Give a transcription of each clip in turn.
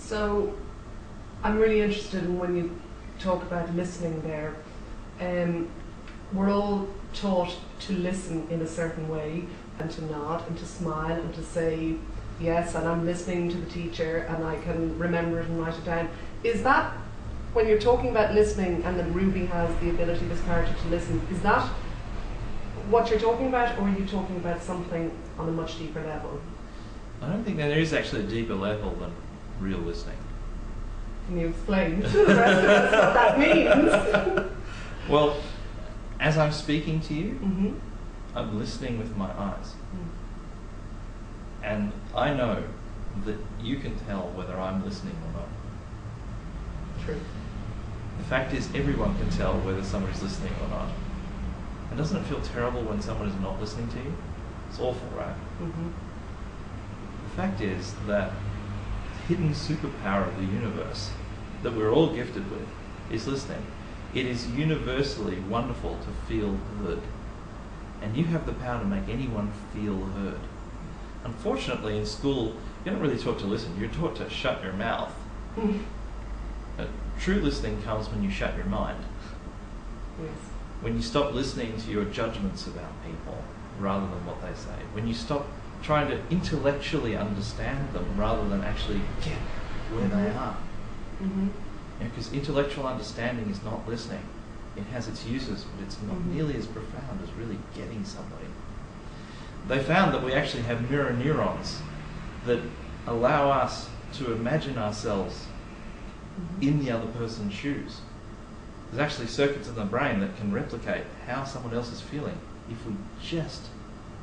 So I'm really interested in when you talk about listening there. We're all taught to listen in a certain way and to nod and to smile and to say yes, and I'm listening to the teacher and I can remember it and write it down. Is that, when you're talking about listening and that Ruby has the ability, this character, to listen, is that what you're talking about, or are you talking about something on a much deeper level? I don't think that there is actually a deeper level than real listening. Can you explain to the rest of us what that means? Well, as I'm speaking to you, Mm-hmm. I'm listening with my eyes. Mm. And I know that you can tell whether I'm listening or not. True. The fact is, everyone can tell whether somebody's listening or not. And doesn't it feel terrible when someone is not listening to you? It's awful, right? Mm-hmm. The fact is that the hidden superpower of the universe that we're all gifted with is listening. It is universally wonderful to feel heard. And you have the power to make anyone feel heard. Unfortunately, in school, you're not really taught to listen. You're taught to shut your mouth. Mm. True listening comes when you shut your mind. Yes. When you stop listening to your judgments about people rather than what they say. When you stop trying to intellectually understand them rather than actually get where they are. Mm-hmm. Because intellectual understanding is not listening. It has its uses, but it's not Mm-hmm. nearly as profound as really getting somebody. They found that we actually have mirror neurons that allow us to imagine ourselves Mm-hmm. in the other person's shoes. There's actually circuits in the brain that can replicate how someone else is feeling if we just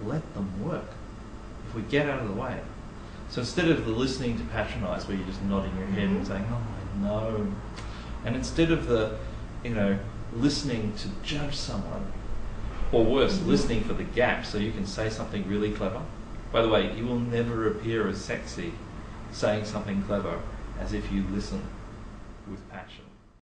let them work, if we get out of the way. So instead of the listening to patronise, where you're just nodding your head Mm-hmm. and saying, oh, I know, and instead of the, listening to judge someone, or worse, Mm-hmm. listening for the gap so you can say something really clever. By the way, you will never appear as sexy saying something clever as if you listen with passion.